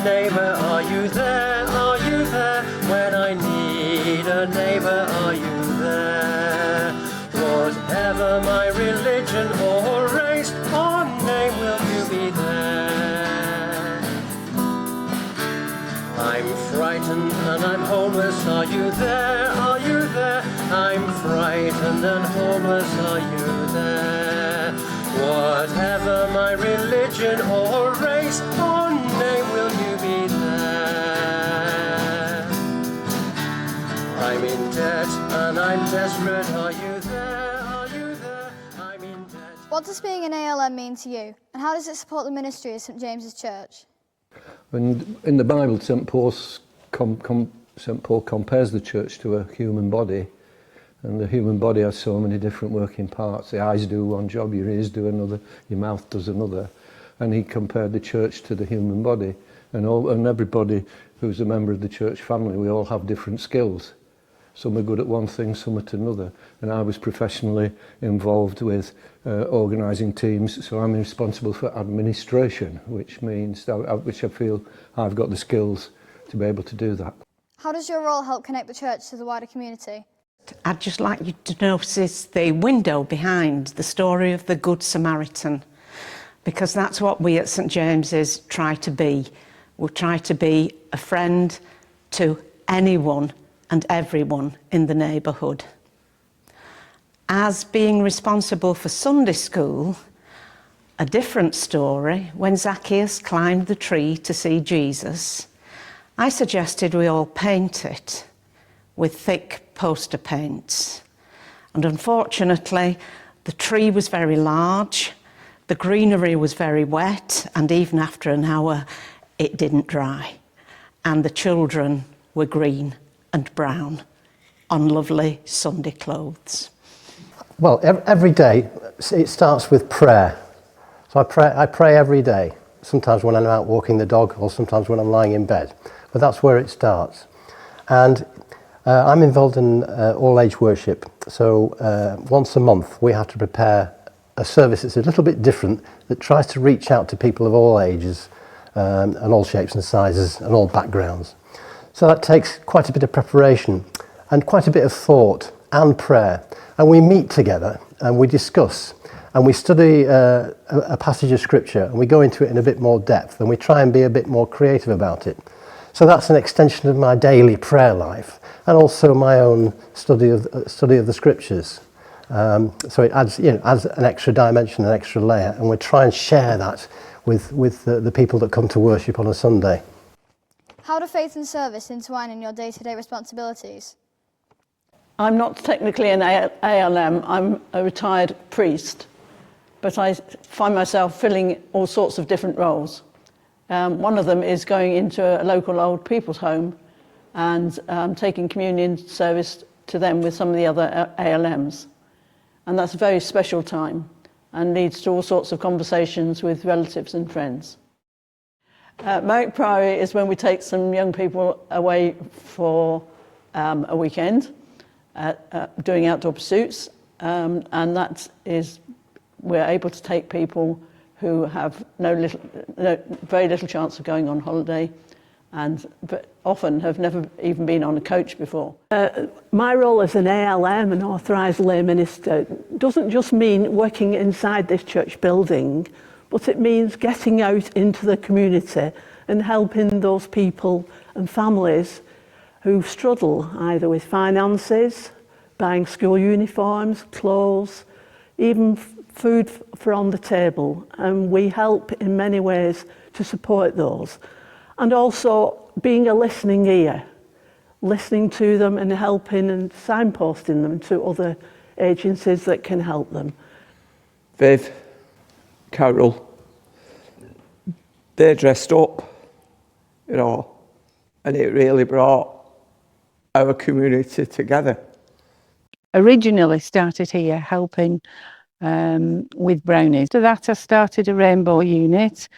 neighbour, are you there? Are you there? When I need a neighbour, are you there? Whatever my religion or race or name, will you be there? I'm frightened and I'm homeless, are you there? Are you there? I'm frightened and homeless, are you there? Whatever my religion or race or name, will you be there? I'm in debt and I'm desperate, are you there? Are you there? I'm in debt. What does being an ALM mean to you, and how does it support the ministry of St James's Church? And in the Bible, St Paul compares the church to a human body, and the human body has so many different working parts. The eyes do one job, your ears do another, your mouth does another, and he compared the church to the human body. And everybody who's a member of the church family, we all have different skills. Some are good at one thing, some at another. And I was professionally involved with organising teams, so I'm responsible for administration, which means which I feel I've got the skills to be able to do that. How does your role help connect the church to the wider community? I'd just like you to notice the window behind the story of the Good Samaritan, because that's what we at St James's try to be. We try to be a friend to anyone and everyone in the neighbourhood. As being responsible for Sunday school, a different story, when Zacchaeus climbed the tree to see Jesus, I suggested we all paint it with thick poster paints. And unfortunately, the tree was very large, the greenery was very wet, and even after an hour, it didn't dry. And the children were green and brown on lovely Sunday clothes. Well, every day it starts with prayer. So I pray every day, sometimes when I'm out walking the dog or sometimes when I'm lying in bed. But that's where it starts. And I'm involved in all-age worship. So once a month we have to prepare a service that's a little bit different, that tries to reach out to people of all ages and all shapes and sizes and all backgrounds. So that takes quite a bit of preparation and quite a bit of thought and prayer. And we meet together and we discuss and we study a passage of scripture and we go into it in a bit more depth and we try and be a bit more creative about it. So that's an extension of my daily prayer life and also my own study of the scriptures. So it adds an extra dimension, an extra layer, and we try and share that with the people that come to worship on a Sunday. How do faith and service intertwine in your day-to-day responsibilities? I'm not technically an ALM, I'm a retired priest, but I find myself filling all sorts of different roles. One of them is going into a local old people's home and taking communion service to them with some of the other ALMs. And that's a very special time and leads to all sorts of conversations with relatives and friends. Merrick Priory is when we take some young people away for a weekend, doing outdoor pursuits, and that is, we're able to take people who have very little chance of going on holiday, but often have never even been on a coach before. My role as an ALM, an authorised lay minister, doesn't just mean working inside this church building, but it means getting out into the community and helping those people and families who struggle either with finances, buying school uniforms, clothes, even food for on the table. And we help in many ways to support those. And also being a listening ear, listening to them and helping and signposting them to other agencies that can help them. Viv, Carol, they dressed up, and it really brought our community together. Originally started here helping with brownies. After that I started a rainbow unit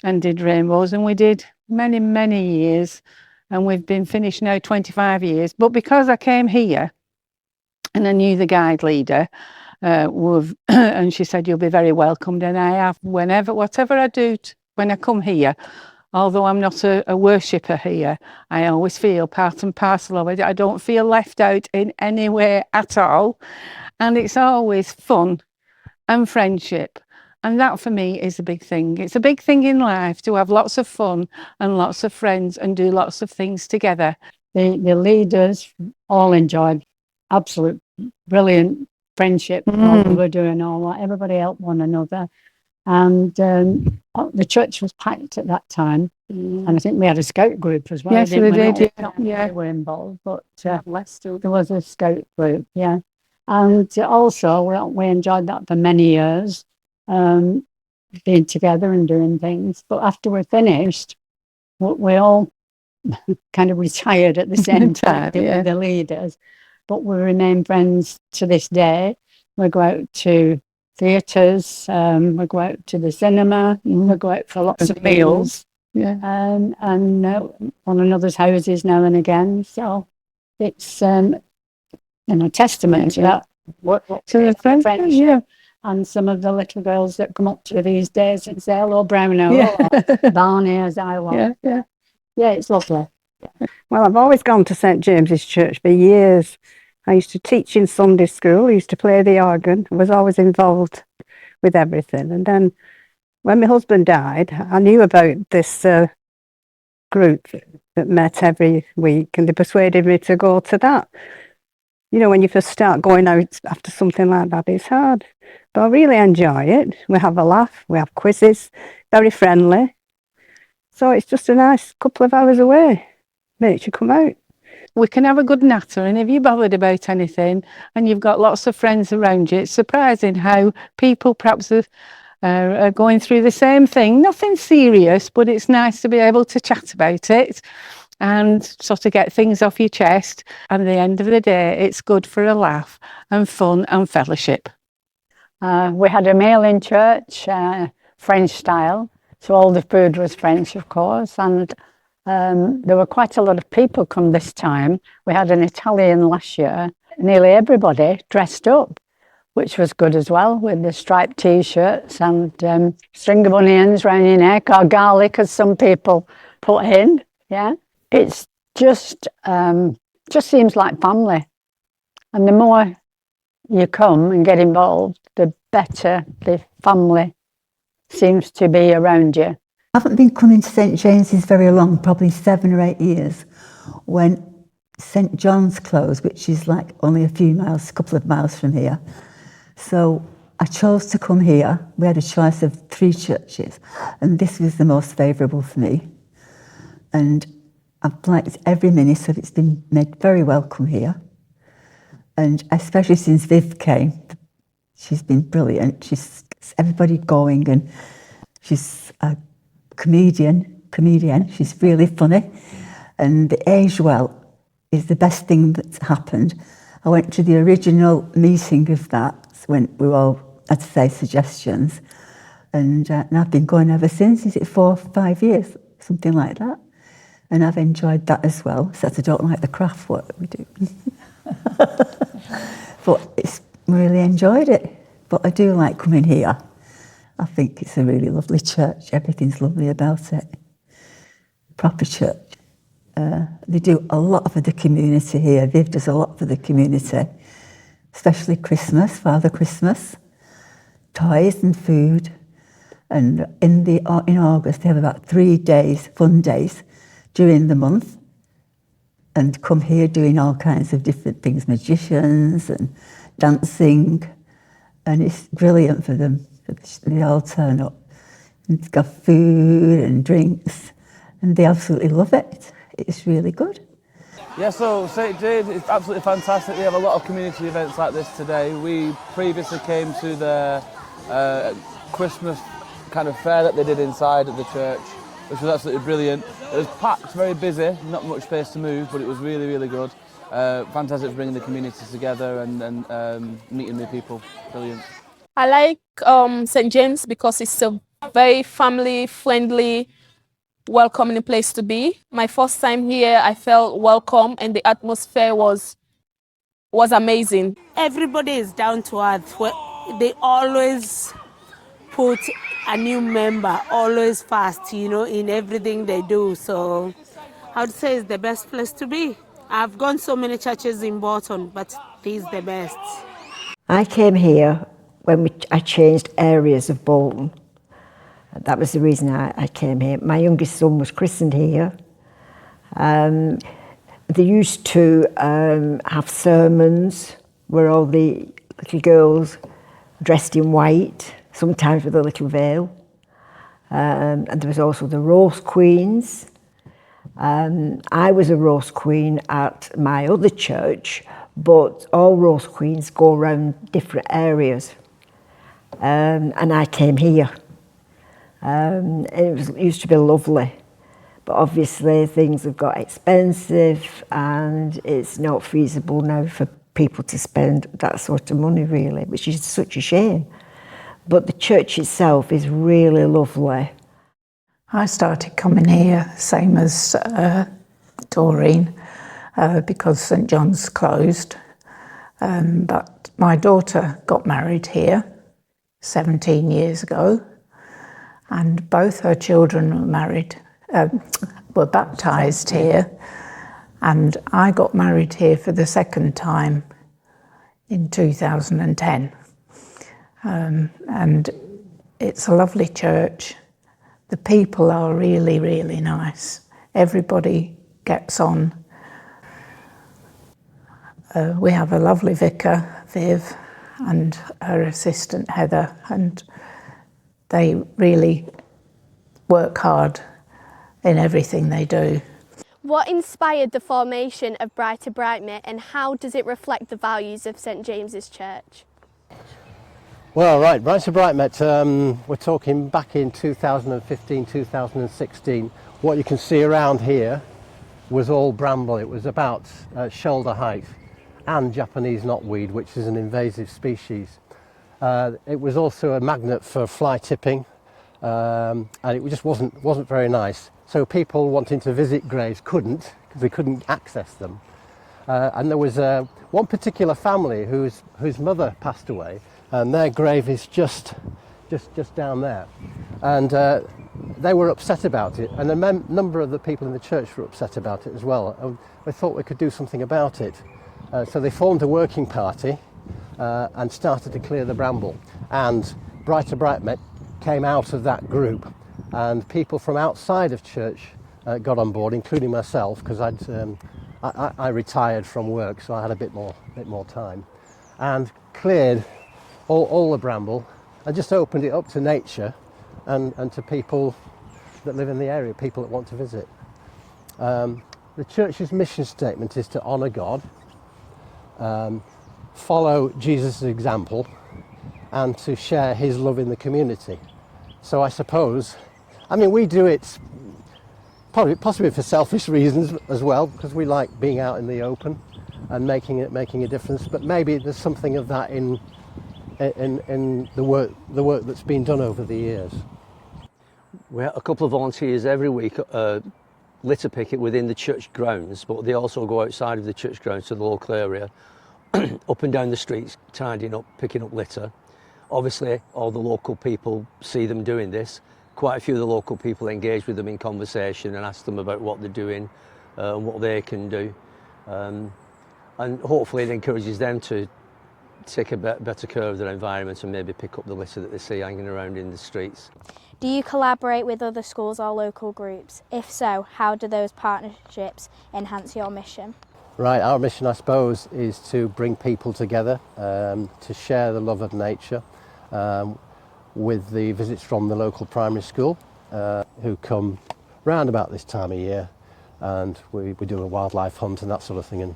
and did rainbows, and we did many years, and we've been finished now 25 years. But because I came here and I knew the guide leader, and she said you'll be very welcomed, and I have whatever I do when I come here, although I'm not a worshipper here, I always feel part and parcel of it. I don't feel left out in any way at all. And it's always fun and friendship. And that for me is a big thing. It's a big thing in life to have lots of fun and lots of friends and do lots of things together. The leaders all enjoyed absolute brilliant friendship, what we were doing, all that. Everybody helped one another. And the church was packed at that time. And I think we had a scout group as well. Yes, we did. Yeah. They were involved, but there was a scout group, yeah. And also, we enjoyed that for many years, being together and doing things. But after we finished, we all kind of retired at the same time, yeah. the leaders. But we remain friends to this day. We go out to theatres, we go out to the cinema, we go out for lots of meals. Yeah. And one another's houses now and again. So it's testament to that. To the friendship, yeah. And some of the little girls that come up to these days and say, hello, Browno, Yeah. or Barney, as I was. Yeah. Yeah, it's lovely. Well, I've always gone to St James's Church for years. I used to teach in Sunday school, I used to play the organ, I was always involved with everything. And then when my husband died, I knew about this group that met every week, and they persuaded me to go to that. You know, when you first start going out after something like that, it's hard. But I really enjoy it. We have a laugh, we have quizzes, very friendly. So it's just a nice couple of hours away. Makes you come out. We can have a good natter, and if you're bothered about anything and you've got lots of friends around you, it's surprising how people perhaps are going through the same thing. Nothing serious, but it's nice to be able to chat about it and sort of get things off your chest. And at the end of the day, it's good for a laugh and fun and fellowship. We had a meal in church, French style. So all the food was French, of course. And there were quite a lot of people come this time. We had an Italian last year. Nearly everybody dressed up, which was good as well, with the striped T-shirts and string of onions round your neck, or garlic, as some people put in. Yeah, it's just seems like family. And the more you come and get involved, the better the family seems to be around you. I haven't been coming to St James's very long, probably 7 or 8 years, when St John's closed, which is like only a couple of miles from here. So I chose to come here. We had a choice of 3 churches, and this was the most favourable for me. And I've liked every minute of it. It's been made very welcome here. And especially since Viv came, she's been brilliant. She's everybody going, and she's a comedian. She's really funny. And the age well is the best thing that's happened. I went to the original meeting of that when we all had to say suggestions. And I've been going ever since. Is it 4 or 5 years? Something like that. And I've enjoyed that as well, except I don't like the craft work we do. But it's really enjoyed it. But I do like coming here. I think it's a really lovely church. Everything's lovely about it. Proper church. They do a lot for the community here. Viv does a lot for the community, especially Christmas, Father Christmas, toys and food. And in August, they have about 3 days, fun days, during the month, and come here doing all kinds of different things, magicians and dancing, and it's brilliant for them. They all turn up. And it's got food and drinks, and they absolutely love it. It's really good. Yeah, so St James is absolutely fantastic. We have a lot of community events like this today. We previously came to the Christmas kind of fair that they did inside at the church, which was absolutely brilliant. It was packed, very busy, not much space to move, but it was really, really good. Fantastic for bringing the community together and meeting new people. Brilliant. I like St James because it's a very family-friendly, welcoming place to be. My first time here, I felt welcome and the atmosphere was amazing. Everybody is down to earth. They always put a new member always first, you know, in everything they do. So I would say it's the best place to be. I've gone so many churches in Bolton, but this is the best. I came here when I changed areas of Bolton. That was the reason I came here. My youngest son was christened here. They used to have sermons where all the little girls dressed in white, sometimes with a little veil. And there was also the roast queens. I was a roast queen at my other church, but all roast queens go around different areas. And I came here. It used to be lovely, but obviously things have got expensive and it's not feasible now for people to spend that sort of money really, which is such a shame. But the church itself is really lovely. I started coming here, same as Doreen, because St John's closed. But my daughter got married here 17 years ago, and both her children were married, were baptised here, and I got married here for the second time in 2010. And it's a lovely church. The people are really, really nice. Everybody gets on. We have a lovely vicar, Viv, and her assistant, Heather, and they really work hard in everything they do. What inspired the formation of Breightmet, and how does it reflect the values of St James's Church? Well, right, Breightmet, we're talking back in 2015, 2016. What you can see around here was all bramble. It was about shoulder height, and Japanese knotweed, which is an invasive species. It was also a magnet for fly tipping, and it just wasn't very nice. So people wanting to visit graves couldn't, because they couldn't access them. And there was one particular family whose mother passed away, and their grave is just down there. And they were upset about it, and a number of the people in the church were upset about it as well. And we thought we could do something about it. So they formed a working party and started to clear the bramble. And Breightmet came out of that group, and people from outside of church got on board, including myself, because I retired from work, so I had a bit more time, and cleared all the bramble and just opened it up to nature and to people that live in the area, people that want to visit. The church's mission statement is to honour God, follow Jesus' example, and to share his love in the community. So I suppose, I mean, we do it possibly for selfish reasons as well, because we like being out in the open and making a difference, but maybe there's something of that in the work that's been done over the years. We have a couple of volunteers every week litter pick it within the church grounds, but they also go outside of the church grounds to the local area, up and down the streets, tidying up, picking up litter. Obviously, all the local people see them doing this. Quite a few of the local people engage with them in conversation and ask them about what they're doing and what they can do. And hopefully it encourages them to take a better care of their environment and maybe pick up the litter that they see hanging around in the streets. Do you collaborate with other schools or local groups? If so, how do those partnerships enhance your mission? Right, our mission, I suppose, is to bring people together, to share the love of nature with the visits from the local primary school who come round about this time of year, and we do a wildlife hunt and that sort of thing and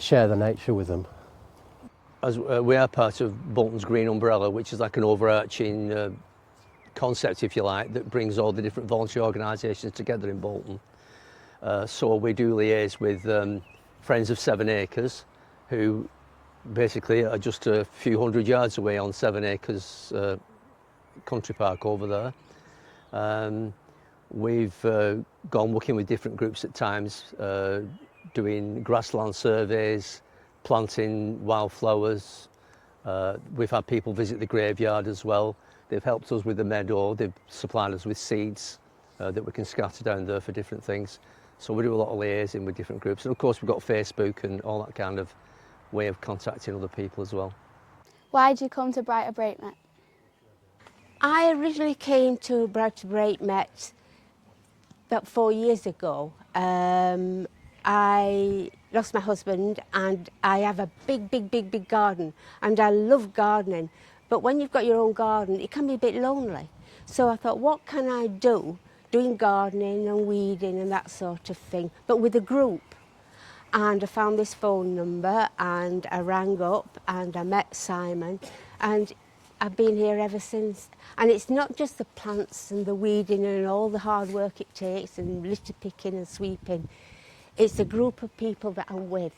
share the nature with them. As we are part of Bolton's Green Umbrella, which is like an overarching concept, if you like, that brings all the different volunteer organisations together in Bolton. So we do liaise with Friends of 7 Acres, who basically are just a few hundred yards away on 7 Acres country park over there. We've gone working with different groups at times, doing grassland surveys, planting wildflowers. We've had people visit the graveyard as well, They've helped us with the meadow, they've supplied us with seeds that we can scatter down there for different things. So we do a lot of liaising with different groups. And of course we've got Facebook and all that kind of way of contacting other people as well. Why did you come to Breightmet? I originally came to Breightmet about 4 years ago. I lost my husband and I have a big garden, and I love gardening. But when you've got your own garden, it can be a bit lonely. So I thought, what can I do? Doing gardening and weeding and that sort of thing, but with a group. And I found this phone number and I rang up and I met Simon, and I've been here ever since. And it's not just the plants and the weeding and all the hard work it takes and litter picking and sweeping. It's a group of people that I'm with.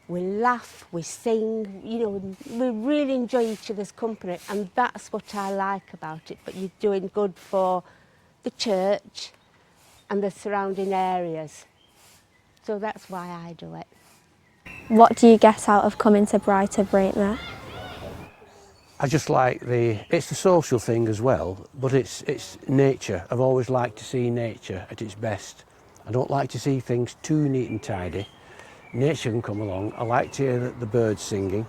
We laugh, we sing, you know, we really enjoy each other's company, and that's what I like about it. But you're doing good for the church and the surrounding areas. So that's why I do it. What do you get out of coming to Breightmet? I just like it's a social thing as well, but it's nature. I've always liked to see nature at its best. I don't like to see things too neat and tidy. Nature can come along. I like to hear the birds singing,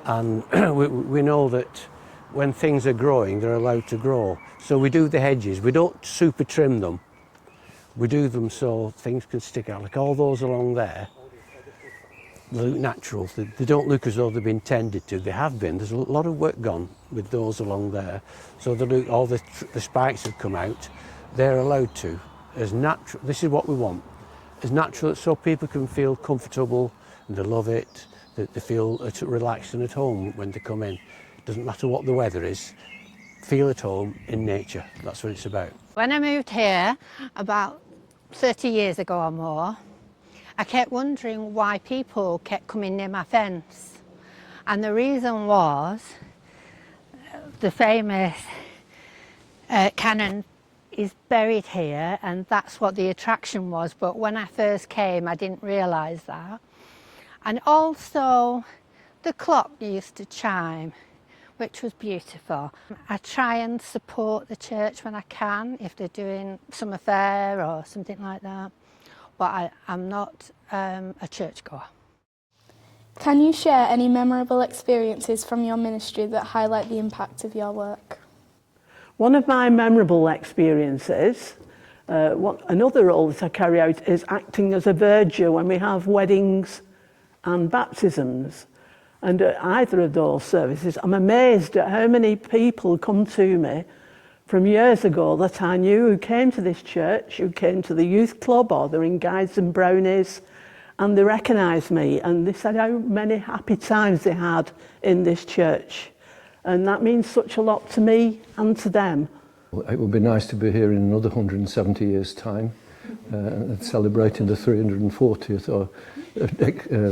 and we know that when things are growing, they're allowed to grow. So we do the hedges. We don't super trim them. We do them so things can stick out. Like all those along there, they look natural. They don't look as though they've been tended to. They have been. There's a lot of work gone with those along there. So they look, all the spikes have come out. They're allowed to, as natural. This is what we want. As natural, so people can feel comfortable and they love it, that they feel relaxed and at home when they come in. It doesn't matter what the weather is, feel at home in nature. That's what it's about. When I moved here about 30 years ago or more, I kept wondering why people kept coming near my fence. And the reason was the famous cannon is buried here, and that's what the attraction was. But when I first came, I didn't realise that. And also the clock used to chime, which was beautiful. I try and support the church when I can, if they're doing some affair or something like that. But I'm not a churchgoer. Can you share any memorable experiences from your ministry that highlight the impact of your work? One of my memorable experiences, another role that I carry out is acting as a verger when we have weddings and baptisms. And at either of those services, I'm amazed at how many people come to me from years ago that I knew who came to this church, who came to the youth club, or they're in Guides and Brownies, and they recognised me and they said how many happy times they had in this church. And that means such a lot to me and to them. It would be nice to be here in another 170 years' time, celebrating the 340th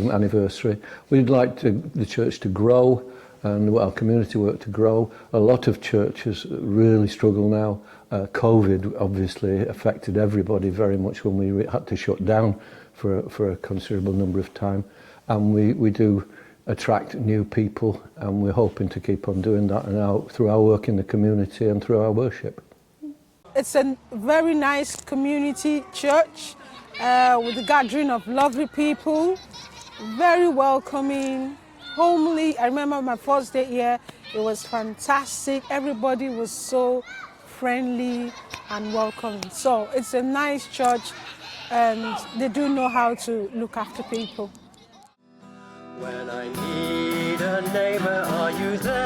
anniversary. We'd like the church to grow and our community work to grow. A lot of churches really struggle now. COVID obviously affected everybody very much when we had to shut down for a considerable number of time. And we do attract new people, and we're hoping to keep on doing that now through our work in the community and through our worship. It's a very nice community church with a gathering of lovely people, very welcoming, homely. I remember my first day here, it was fantastic. Everybody was so friendly and welcoming. So it's a nice church, and they do know how to look after people. When I need a neighbour, are you there?